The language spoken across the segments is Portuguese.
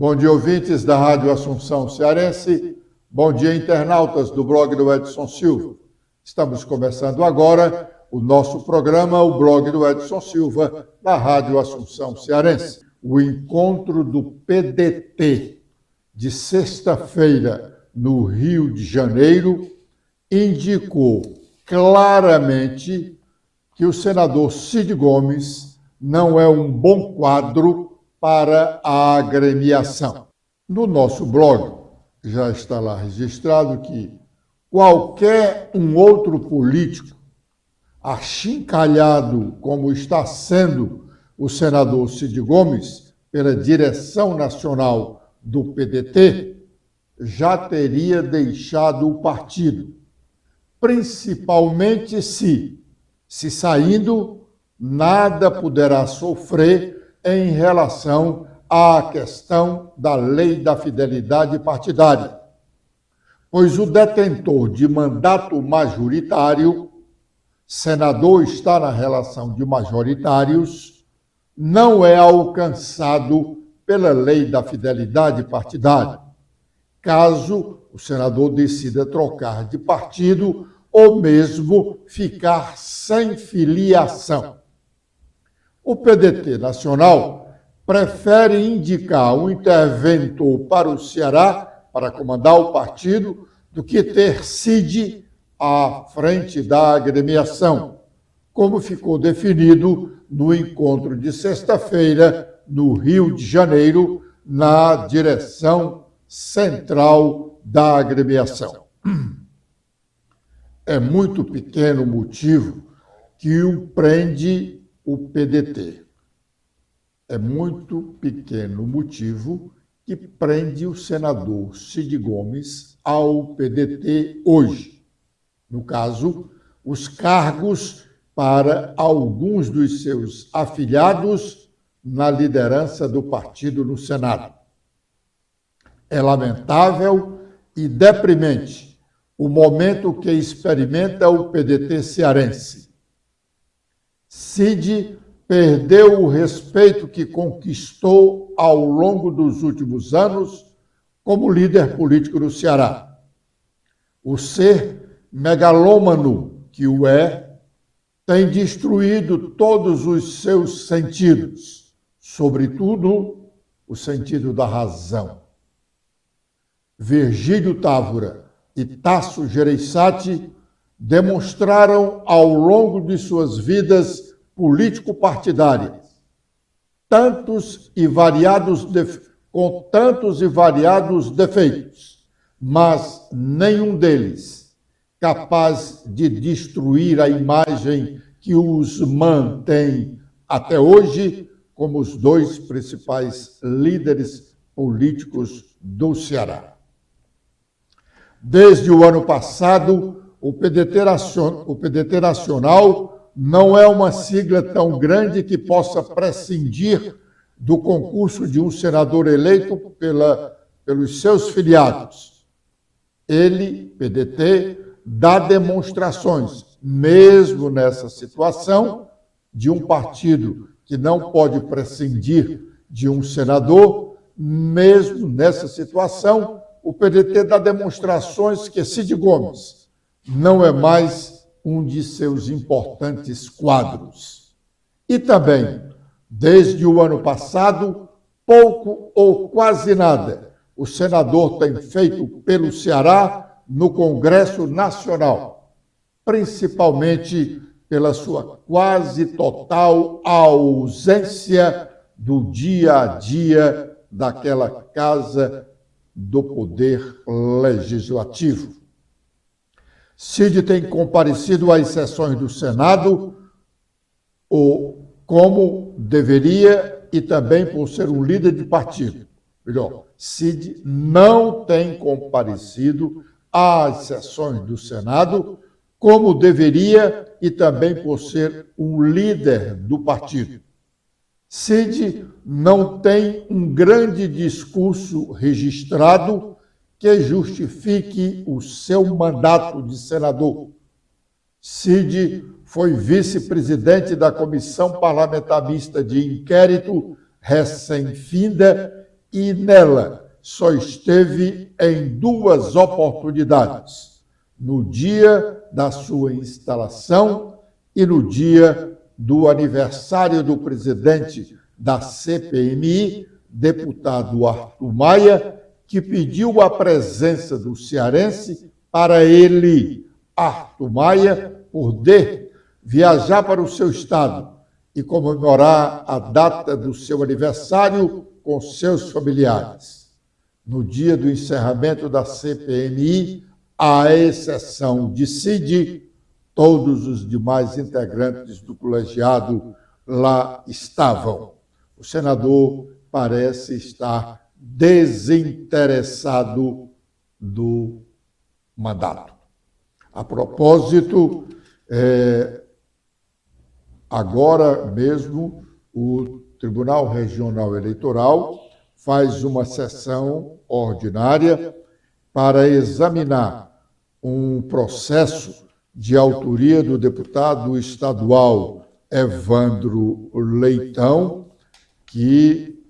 Bom dia, ouvintes da Rádio Assunção Cearense. Bom dia, internautas do blog do Edson Silva. Estamos começando agora o nosso programa, o blog do Edson Silva, da Rádio Assunção Cearense. O encontro do PDT de sexta-feira no Rio de Janeiro indicou claramente que o senador Cid Gomes não é um bom quadro para a agremiação. No nosso blog já está lá registrado que qualquer um outro político achincalhado como está sendo o senador Cid Gomes pela direção nacional do PDT já teria deixado o partido, principalmente se saindo, nada poderá sofrer em relação à questão da lei da fidelidade partidária, pois o detentor de mandato majoritário, senador está na relação de majoritários, não é alcançado pela lei da fidelidade partidária, caso o senador decida trocar de partido ou mesmo ficar sem filiação. O PDT nacional prefere indicar um interventor para o Ceará, para comandar o partido, do que ter Cid à frente da agremiação, como ficou definido no encontro de sexta-feira no Rio de Janeiro, na direção central da agremiação. É muito pequeno o motivo que o prende o PDT. É muito pequeno o motivo que prende o senador Cid Gomes ao PDT hoje. No caso, os cargos para alguns dos seus afiliados na liderança do partido no Senado. É lamentável e deprimente o momento que experimenta o PDT cearense. Cid perdeu o respeito que conquistou ao longo dos últimos anos como líder político do Ceará. O ser megalômano que o é tem destruído todos os seus sentidos, sobretudo o sentido da razão. Virgílio Távora e Tasso Gereissati demonstraram ao longo de suas vidas político-partidárias com tantos e variados defeitos, mas nenhum deles capaz de destruir a imagem que os mantém até hoje como os dois principais líderes políticos do Ceará. Desde o ano passado, o PDT Nacional não é uma sigla tão grande que possa prescindir do concurso de um senador eleito pelos seus filiados. Ele, PDT, dá demonstrações, mesmo nessa situação, de um partido que não pode prescindir de um senador, mesmo nessa situação, o PDT dá demonstrações que Cid Gomes não é mais um de seus importantes quadros. E também, desde o ano passado, pouco ou quase nada o senador tem feito pelo Ceará no Congresso Nacional, principalmente pela sua quase total ausência do dia a dia daquela casa do Poder Legislativo. Cid tem comparecido às sessões do Senado, como deveria, e também por ser um líder de partido. Melhor, Cid não tem comparecido às sessões do Senado, como deveria, e também por ser um líder do partido. Cid não tem um grande discurso registrado que justifique o seu mandato de senador. Cid foi vice-presidente da Comissão Parlamentar Mista de Inquérito recém-finda e nela só esteve em 2 oportunidades, no dia da sua instalação e no dia do aniversário do presidente da CPMI, deputado Arthur Maia, que pediu a presença do cearense para ele, Arthur Maia, poder viajar para o seu estado e comemorar a data do seu aniversário com seus familiares. No dia do encerramento da CPMI, à exceção de Cid, todos os demais integrantes do colegiado lá estavam. O senador parece estar desinteressado do mandato. A propósito, agora mesmo o Tribunal Regional Eleitoral faz uma sessão ordinária para examinar um processo de autoria do deputado estadual Evandro Leitão, que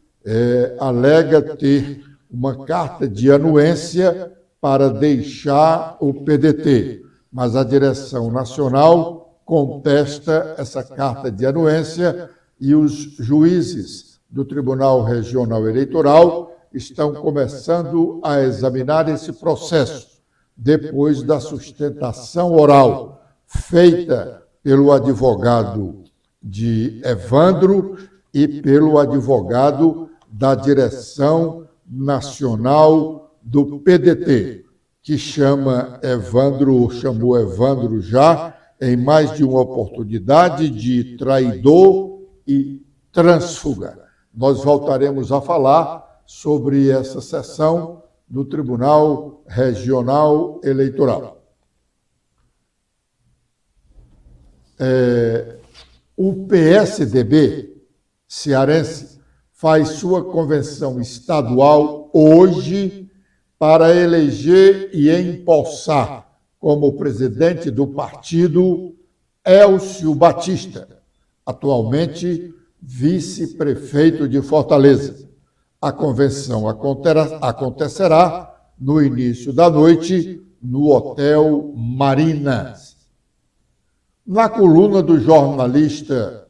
alega ter uma carta de anuência para deixar o PDT, mas a direção nacional contesta essa carta de anuência e os juízes do Tribunal Regional Eleitoral estão começando a examinar esse processo, depois da sustentação oral feita pelo advogado de Evandro e pelo advogado da direção nacional do PDT, que chamou Evandro já em mais de uma oportunidade de traidor e trânsfuga. Nós voltaremos a falar sobre essa sessão do Tribunal Regional Eleitoral. O PSDB cearense faz sua convenção estadual hoje para eleger e empossar como presidente do partido Elcio Batista, atualmente vice-prefeito de Fortaleza. A convenção acontecerá no início da noite no Hotel Marinas. Na coluna do jornalista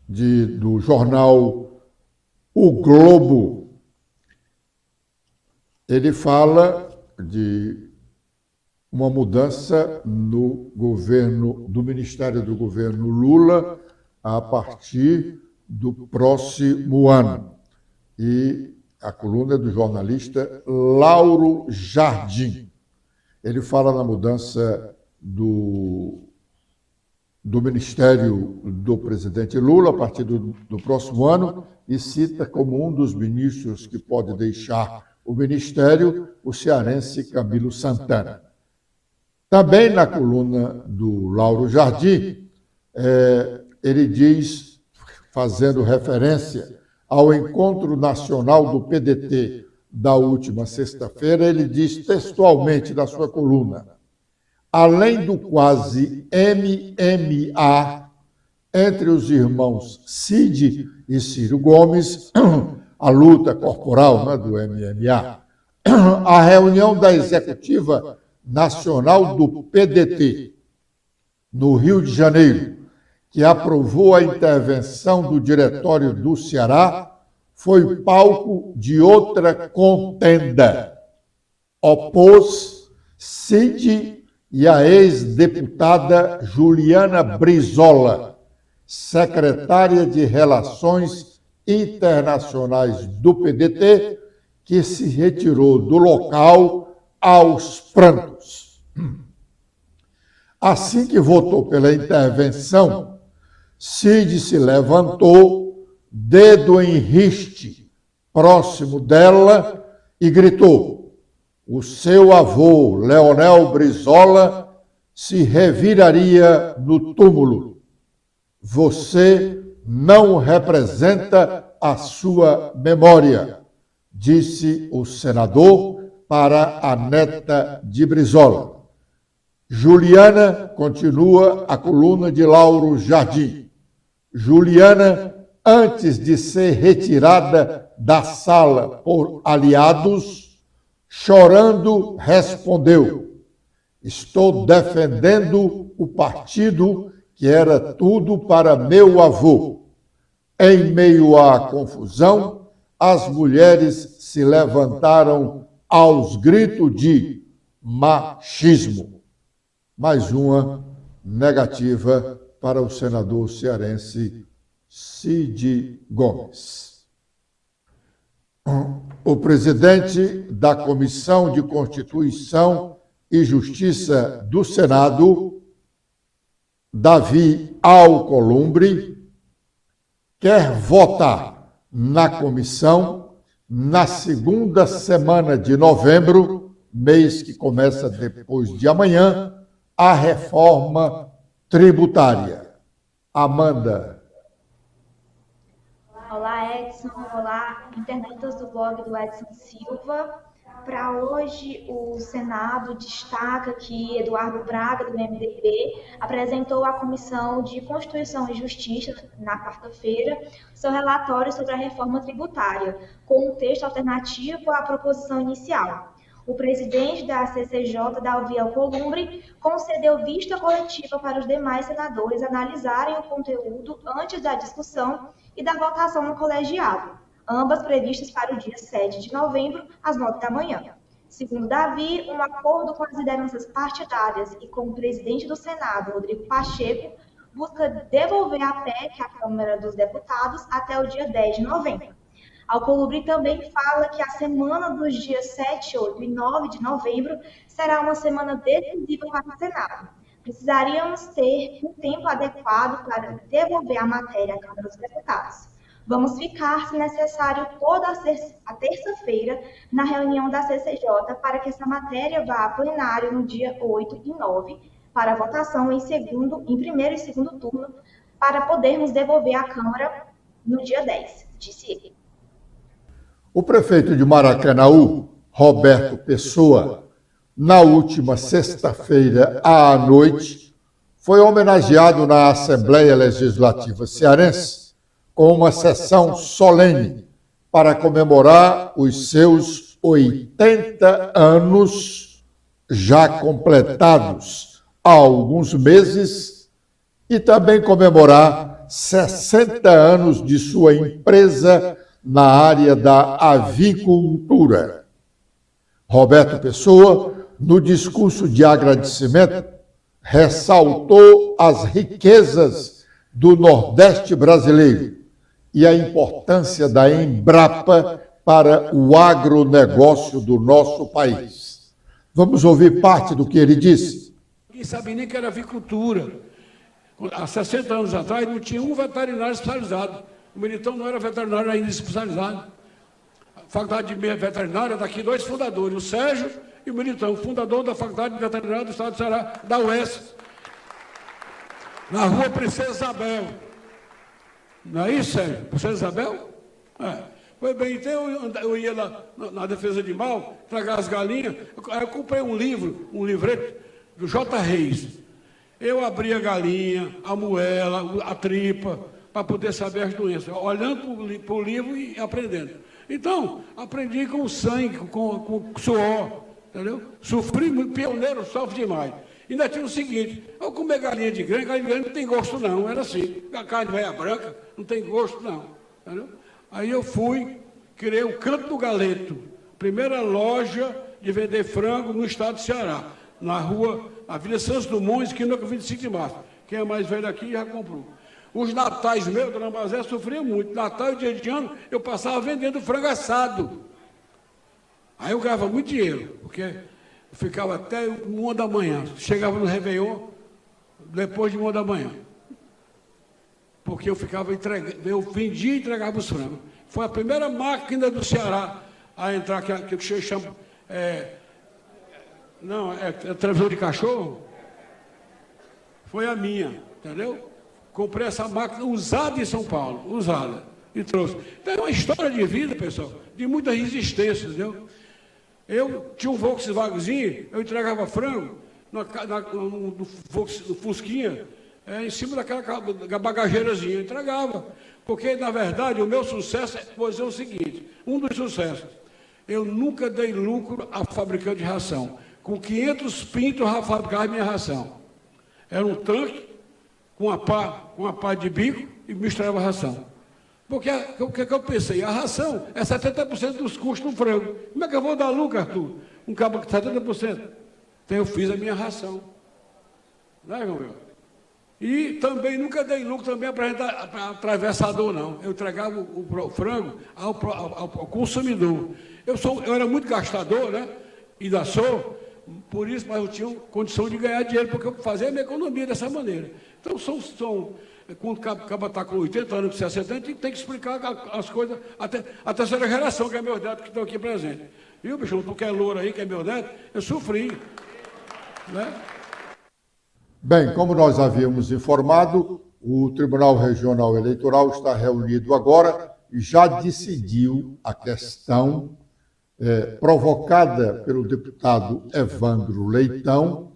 do jornal O Globo, ele fala de uma mudança no governo, do Ministério do Governo Lula a partir do próximo ano. E a coluna é do jornalista Lauro Jardim. Ele fala na mudança do Ministério do presidente Lula a partir do próximo ano e cita como um dos ministros que pode deixar o ministério o cearense Camilo Santana. Também na coluna do Lauro Jardim, ele diz, fazendo referência ao encontro nacional do PDT da última sexta-feira, ele diz textualmente na sua coluna: além do quase MMA entre os irmãos Cid e Ciro Gomes, a luta corporal, né, do MMA, a reunião da executiva nacional do PDT no Rio de Janeiro, que aprovou a intervenção do Diretório do Ceará, foi palco de outra contenda. Opôs Cid e a ex-deputada Juliana Brizola, secretária de Relações Internacionais do PDT, que se retirou do local aos prantos. Assim que votou pela intervenção, Cid se levantou, dedo em riste, próximo dela, e gritou: o seu avô, Leonel Brizola, se reviraria no túmulo. Você não representa a sua memória, disse o senador para a neta de Brizola. Juliana, continua a coluna de Lauro Jardim. Juliana antes de ser retirada da sala por aliados, chorando, respondeu: estou defendendo o partido que era tudo para meu avô. Em meio à confusão, as mulheres se levantaram aos gritos de machismo. Mais uma negativa para o senador cearense Cid Gomes. O presidente da Comissão de Constituição e Justiça do Senado, Davi Alcolumbre, quer votar na comissão na segunda semana de novembro, mês que começa depois de amanhã, a reforma tributária. Amanda. Olá, Edson. Olá, internautas do blog do Edson Silva. Para hoje, o Senado destaca que Eduardo Braga, do MDB, apresentou à Comissão de Constituição e Justiça, na quarta-feira, seu relatório sobre a reforma tributária, com um texto alternativo à proposição inicial. O presidente da CCJ, Davi Alcolumbre, concedeu vista coletiva para os demais senadores analisarem o conteúdo antes da discussão e da votação no colegiado, ambas previstas para o dia 7 de novembro, às 9 da manhã. Segundo Davi, um acordo com as lideranças partidárias e com o presidente do Senado, Rodrigo Pacheco, busca devolver a PEC à Câmara dos Deputados até o dia 10 de novembro. Alcolumbre também fala que a semana dos dias 7, 8 e 9 de novembro será uma semana decisiva para o Senado. Precisaríamos ter um tempo adequado para devolver a matéria à Câmara dos Deputados. Vamos ficar, se necessário, toda a terça-feira na reunião da CCJ para que essa matéria vá a plenário no dia 8 e 9 para votação em primeiro e segundo turno, para podermos devolver à Câmara no dia 10, disse ele. O prefeito de Maracanaú, Roberto Pessoa, na última sexta-feira à noite, foi homenageado na Assembleia Legislativa Cearense com uma sessão solene para comemorar os seus 80 anos já completados há alguns meses e também comemorar 60 anos de sua empresa na área da avicultura. Roberto Pessoa, no discurso de agradecimento, ressaltou as riquezas do Nordeste brasileiro e a importância da Embrapa para o agronegócio do nosso país. Vamos ouvir parte do que ele disse. Ninguém sabia nem que era avicultura. Há 60 anos atrás não tinha um veterinário especializado. O Militão não era veterinário ainda especializado. A Faculdade de Veterinária, daqui dois fundadores, o Sérgio e o Militão, fundador da Faculdade de Veterinária do Estado do Ceará, da UES, na rua Princesa Isabel. Não é isso, Sérgio? Princesa Isabel? É. Foi bem, então eu ia lá na defesa de mal, tragar as galinhas, eu comprei um livreto do J. Reis. Eu abri a galinha, a moela, a tripa, para poder saber as doenças, olhando para o livro e aprendendo. Então, aprendi com sangue, com suor, entendeu? Sofri muito, pioneiro sofre demais. Ainda tinha o seguinte, eu comer galinha de grande não tem gosto não, era assim, a carne velha branca, não tem gosto não, entendeu? Aí eu criei o Canto do Galeto, primeira loja de vender frango no estado do Ceará, na rua Avenida Santos Dumont, esquina com 25 de março. Quem é mais velho aqui já comprou. Os natais meus, Dona Mazé, sofria muito. Natal e dia de ano, eu passava vendendo frango assado. Aí eu ganhava muito dinheiro, porque eu ficava até 1 da manhã. Chegava no Réveillon, depois de 1 da manhã. Porque eu vendia e entregava os frangos. Foi a primeira máquina do Ceará a entrar, que o senhor chama... televisão de cachorro. Foi a minha, entendeu? Comprei essa máquina usada em São Paulo, usada, e trouxe. Então é uma história de vida, pessoal, de muita resistência, entendeu? Eu tinha um Volkswagenzinho, eu entregava frango no Fusquinha, em cima daquela bagageirazinha, eu entregava. Porque, na verdade, o meu sucesso é o seguinte, um dos sucessos, eu nunca dei lucro a fabricante de ração. Com 500 pintos, eu fabricava minha ração. Era um tanque com uma pá de bico e misturava a ração. Porque o que eu pensei? A ração é 70% dos custos do frango. Como é que eu vou dar lucro, Arthur? Um cabo de 70%. Então eu fiz a minha ração. Não é, meu? E também nunca dei lucro também para atravessador, não. Eu entregava o frango ao consumidor. Eu era muito gastador, né? Ainda sou, por isso, mas eu tinha condição de ganhar dinheiro, porque eu fazia a minha economia dessa maneira. Então, quando o cabo está com 80 anos, com 60 anos, tem que explicar as coisas, até a terceira geração, que é meu neto, que estão aqui presente. Viu, bicho? Tu que é louro aí, que é meu neto, eu sofri. Né? Bem, como nós havíamos informado, o Tribunal Regional Eleitoral está reunido agora e já decidiu a questão provocada pelo deputado Evandro Leitão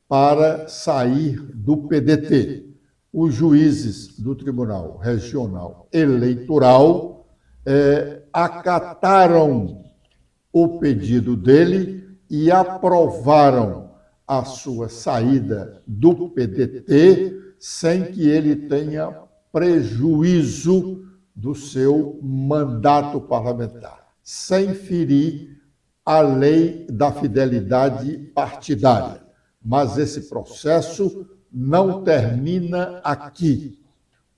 para sair do PDT. Os juízes do Tribunal Regional Eleitoral acataram o pedido dele e aprovaram a sua saída do PDT sem que ele tenha prejuízo do seu mandato parlamentar, sem ferir a lei da fidelidade partidária. Mas esse processo não termina aqui.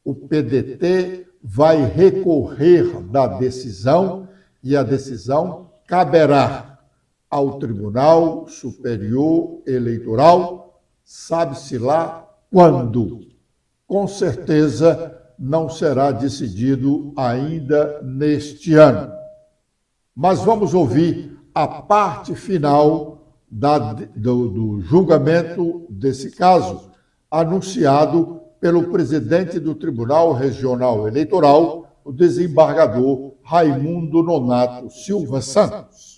O PDT vai recorrer da decisão e a decisão caberá ao Tribunal Superior Eleitoral, sabe-se lá quando. Com certeza não será decidido ainda neste ano. Mas vamos ouvir a parte final do julgamento desse caso, anunciado pelo presidente do Tribunal Regional Eleitoral, o desembargador Raimundo Nonato Silva Santos.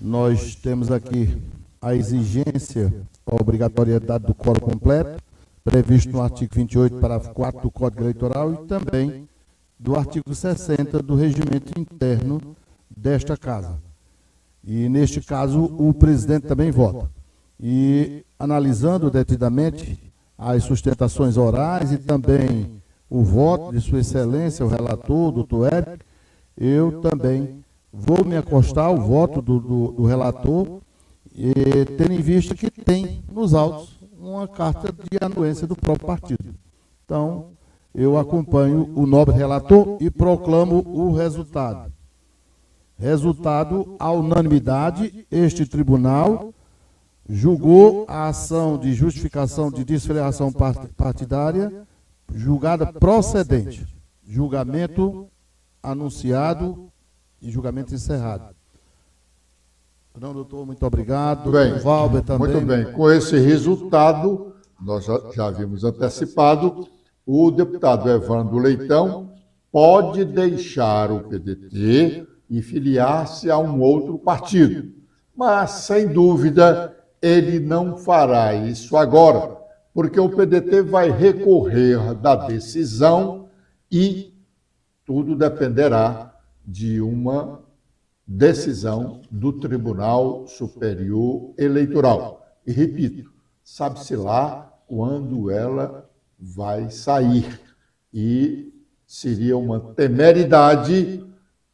Nós temos aqui a exigência, a obrigatoriedade do quórum completo, previsto no artigo 28, parágrafo 4 do Código Eleitoral e também do artigo 60 do regimento interno desta Casa. E, neste caso, o presidente também vota. E, analisando detidamente as sustentações orais e também o voto de Sua Excelência, o relator, o doutor Érico, eu também vou me acostar ao voto do relator, tendo em vista que tem nos autos uma carta de anuência do próprio partido. Então, eu acompanho o nobre relator e proclamo o resultado. Resultado, à unanimidade, este tribunal julgou a ação de justificação de desfiliação partidária julgada procedente. Julgamento anunciado e julgamento encerrado. Não, doutor, muito obrigado. Bem, Valber também. Muito bem. Com esse resultado, nós já havíamos antecipado, o deputado Evandro Leitão pode deixar o PDT e filiar-se a um outro partido. Mas, sem dúvida, ele não fará isso agora, porque o PDT vai recorrer da decisão e tudo dependerá de uma decisão do Tribunal Superior Eleitoral. E, repito, sabe-se lá quando ela vai sair. E seria uma temeridade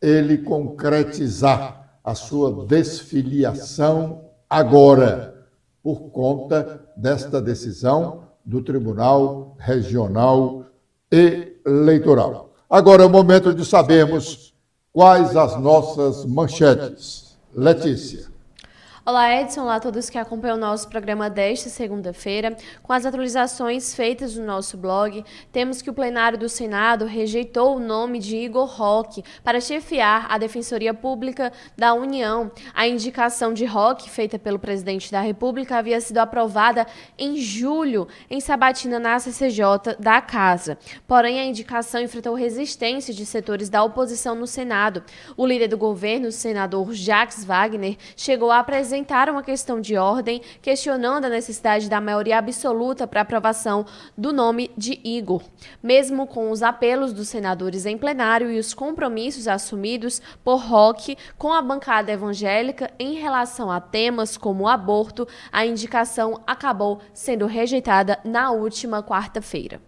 ele concretizar a sua desfiliação agora, por conta desta decisão do Tribunal Regional Eleitoral. Agora é o momento de sabermos quais as nossas manchetes. Letícia. Olá, Edson. Olá a todos que acompanham o nosso programa desta segunda-feira. Com as atualizações feitas no nosso blog, temos que o plenário do Senado rejeitou o nome de Igor Roque para chefiar a Defensoria Pública da União. A indicação de Roque, feita pelo presidente da República, havia sido aprovada em julho, em sabatina na CCJ da Casa. Porém, a indicação enfrentou resistência de setores da oposição no Senado. O líder do governo, o senador Jacques Wagner, chegou a apresentar apresentaram a questão de ordem, questionando a necessidade da maioria absoluta para aprovação do nome de Igor. Mesmo com os apelos dos senadores em plenário e os compromissos assumidos por Roque com a bancada evangélica em relação a temas como o aborto, a indicação acabou sendo rejeitada na última quarta-feira.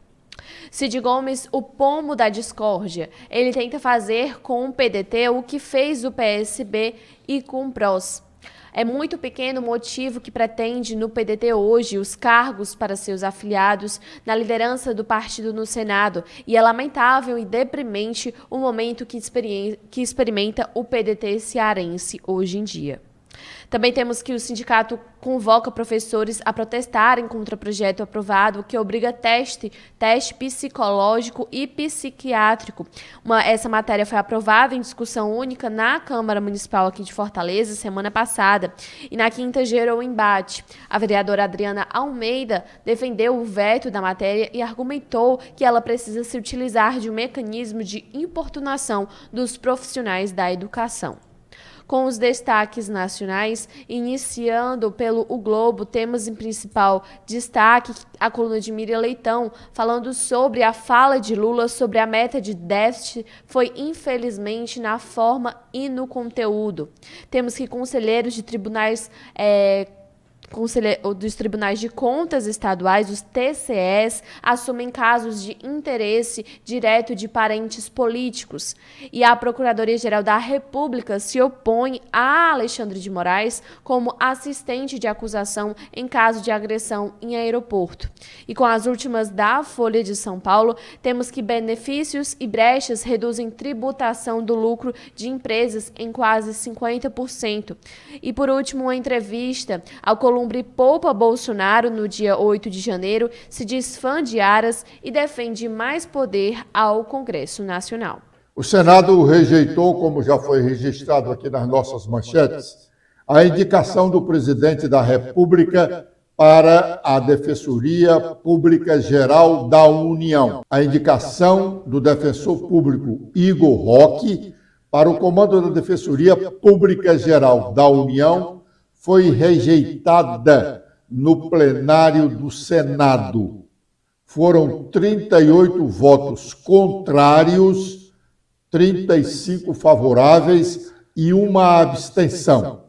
Cid Gomes, o pomo da discórdia, ele tenta fazer com o PDT o que fez o PSB e com o PROS. É muito pequeno o motivo que pretende no PDT hoje os cargos para seus afiliados na liderança do partido no Senado, e é lamentável e deprimente o momento que experimenta o PDT cearense hoje em dia. Também temos que o sindicato convoca professores a protestarem contra o projeto aprovado que obriga teste psicológico e psiquiátrico. Essa matéria foi aprovada em discussão única na Câmara Municipal aqui de Fortaleza semana passada e na quinta gerou embate. A vereadora Adriana Almeida defendeu o veto da matéria e argumentou que ela precisa se utilizar de um mecanismo de importunação dos profissionais da educação. Com os destaques nacionais, iniciando pelo O Globo, temos em principal destaque a coluna de Miriam Leitão, falando sobre a fala de Lula sobre a meta de déficit foi infelizmente na forma e no conteúdo. Temos que conselheiros de tribunais dos Tribunais de Contas Estaduais, os TCEs, assumem casos de interesse direto de parentes políticos. E a Procuradoria-Geral da República se opõe a Alexandre de Moraes como assistente de acusação em caso de agressão em aeroporto. E com as últimas da Folha de São Paulo, temos que benefícios e brechas reduzem tributação do lucro de empresas em quase 50%. E por último, uma entrevista ao Columbre Poupa Bolsonaro, no dia 8 de janeiro, se diz fã de Aras e defende mais poder ao Congresso Nacional. O Senado rejeitou, como já foi registrado aqui nas nossas manchetes, a indicação do presidente da República para a Defensoria Pública Geral da União. A indicação do defensor público Igor Roque para o comando da Defensoria Pública Geral da União foi rejeitada no plenário do Senado. Foram 38 votos contrários, 35 favoráveis e uma abstenção.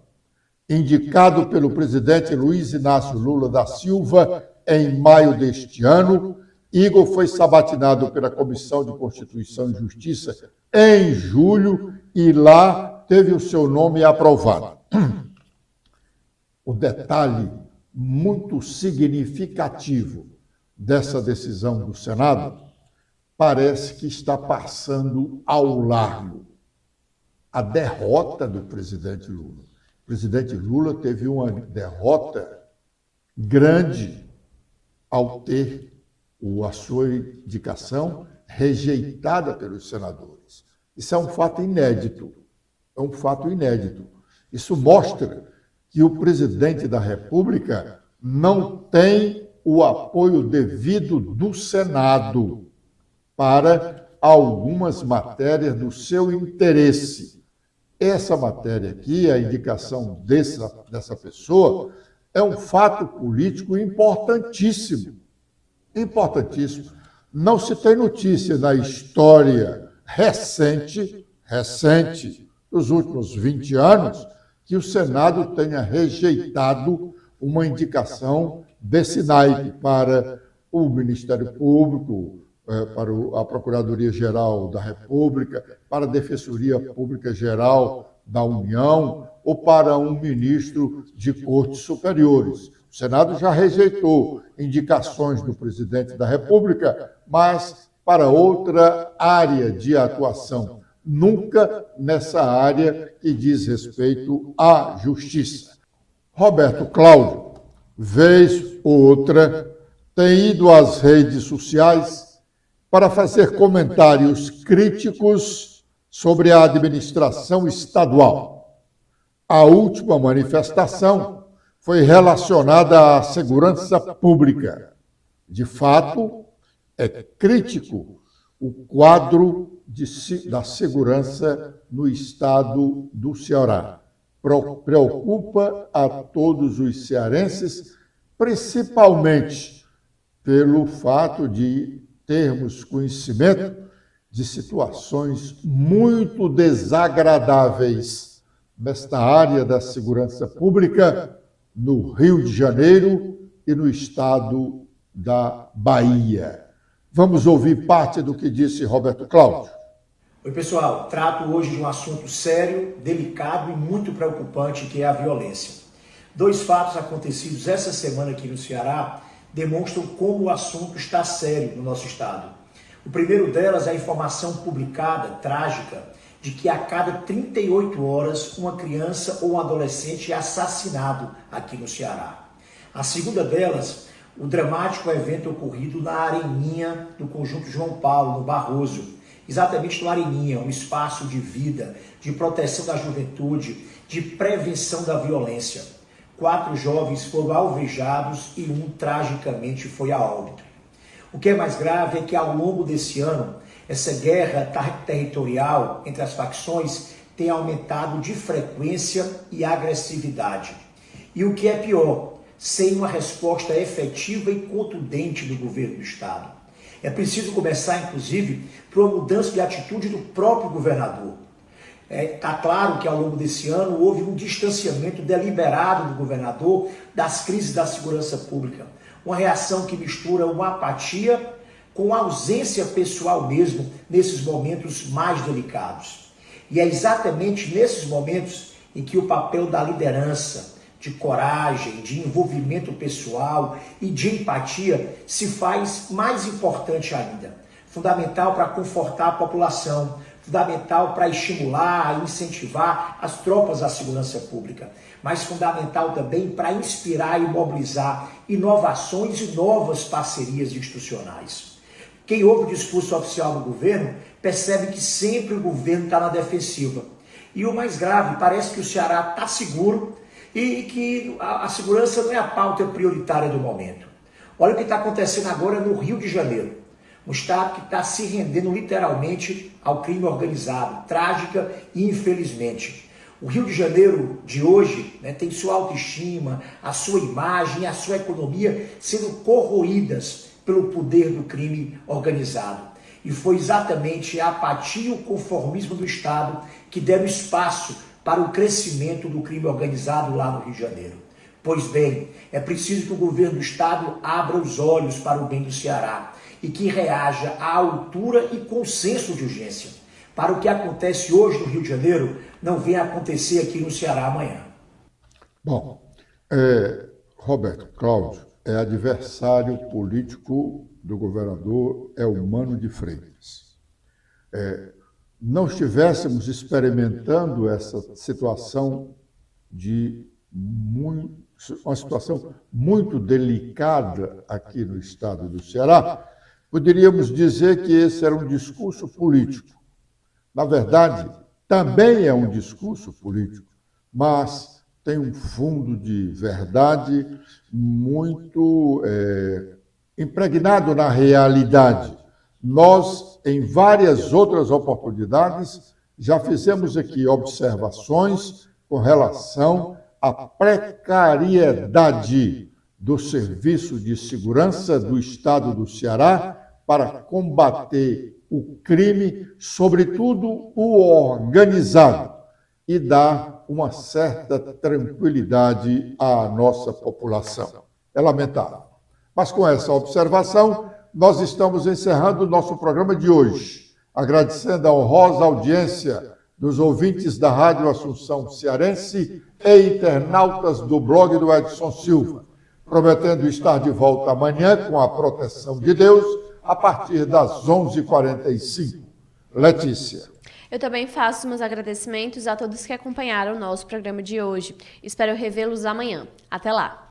Indicado pelo presidente Luiz Inácio Lula da Silva em maio deste ano, Igor foi sabatinado pela Comissão de Constituição e Justiça em julho e lá teve o seu nome aprovado. O detalhe muito significativo dessa decisão do Senado parece que está passando ao largo. A derrota do presidente Lula. O presidente Lula teve uma derrota grande ao ter a sua indicação rejeitada pelos senadores. Isso é um fato inédito. É um fato inédito. Isso mostra que o presidente da República não tem o apoio devido do Senado para algumas matérias do seu interesse. Essa matéria aqui, a indicação dessa pessoa, é um fato político importantíssimo. Importantíssimo. Não se tem notícia na história recente dos últimos 20 anos, que o Senado tenha rejeitado uma indicação desse naipe para o Ministério Público, para a Procuradoria-Geral da República, para a Defensoria Pública Geral da União ou para um ministro de cortes superiores. O Senado já rejeitou indicações do presidente da República, mas para outra área de atuação, nunca nessa área que diz respeito à justiça. Roberto Cláudio, vez ou outra, tem ido às redes sociais para fazer comentários críticos sobre a administração estadual. A última manifestação foi relacionada à segurança pública. De fato, é crítico o quadro da segurança no estado do Ceará. preocupa a todos os cearenses, principalmente pelo fato de termos conhecimento de situações muito desagradáveis nesta área da segurança pública no Rio de Janeiro e no estado da Bahia. Vamos ouvir parte do que disse Roberto Cláudio. Oi, pessoal. Trato hoje de um assunto sério, delicado e muito preocupante, que é a violência. 2 fatos acontecidos essa semana aqui no Ceará demonstram como o assunto está sério no nosso estado. O primeiro delas é a informação publicada, trágica, de que a cada 38 horas uma criança ou um adolescente é assassinado aqui no Ceará. A segunda delas, o dramático evento ocorrido na Areninha do Conjunto João Paulo, no Barroso. Exatamente no Areninha, um espaço de vida, de proteção da juventude, de prevenção da violência. 4 jovens foram alvejados e um tragicamente foi a óbito. O que é mais grave é que ao longo desse ano, essa guerra territorial entre as facções tem aumentado de frequência e agressividade. E o que é pior, sem uma resposta efetiva e contundente do governo do estado. É preciso começar, inclusive, por uma mudança de atitude do próprio governador. Está claro que ao longo desse ano houve um distanciamento deliberado do governador das crises da segurança pública. Uma reação que mistura uma apatia com a ausência pessoal mesmo nesses momentos mais delicados. E é exatamente nesses momentos em que o papel da liderança, de coragem, de envolvimento pessoal e de empatia se faz mais importante ainda. Fundamental para confortar a população, fundamental para estimular, incentivar as tropas da segurança pública, mas fundamental também para inspirar e mobilizar inovações e novas parcerias institucionais. Quem ouve o discurso oficial do governo percebe que sempre o governo está na defensiva. E o mais grave, parece que o Ceará está seguro e que a segurança não é a pauta prioritária do momento. Olha o que está acontecendo agora no Rio de Janeiro. Um estado que está se rendendo literalmente ao crime organizado, trágica e infelizmente. O Rio de Janeiro de hoje tem sua autoestima, a sua imagem e a sua economia sendo corroídas pelo poder do crime organizado. E foi exatamente a apatia e o conformismo do Estado que deram espaço para o crescimento do crime organizado lá no Rio de Janeiro. Pois bem, é preciso que o governo do Estado abra os olhos para o bem do Ceará e que reaja à altura e com senso de urgência, para o que acontece hoje no Rio de Janeiro não venha acontecer aqui no Ceará amanhã. Bom, Roberto Cláudio é adversário político do governador Eumano de Freitas. Não estivéssemos experimentando essa situação uma situação muito delicada aqui no estado do Ceará, poderíamos dizer que esse era um discurso político. Na verdade, também é um discurso político, mas tem um fundo de verdade muito impregnado na realidade. Nós, em várias outras oportunidades, já fizemos aqui observações com relação à precariedade do Serviço de Segurança do Estado do Ceará para combater o crime, sobretudo o organizado, e dar uma certa tranquilidade à nossa população. É lamentável. Mas com essa observação, nós estamos encerrando o nosso programa de hoje, agradecendo a honrosa audiência dos ouvintes da Rádio Assunção Cearense e internautas do blog do Edson Silva, prometendo estar de volta amanhã com a proteção de Deus a partir das 11h45. Letícia. Eu também faço meus agradecimentos a todos que acompanharam o nosso programa de hoje. Espero revê-los amanhã. Até lá!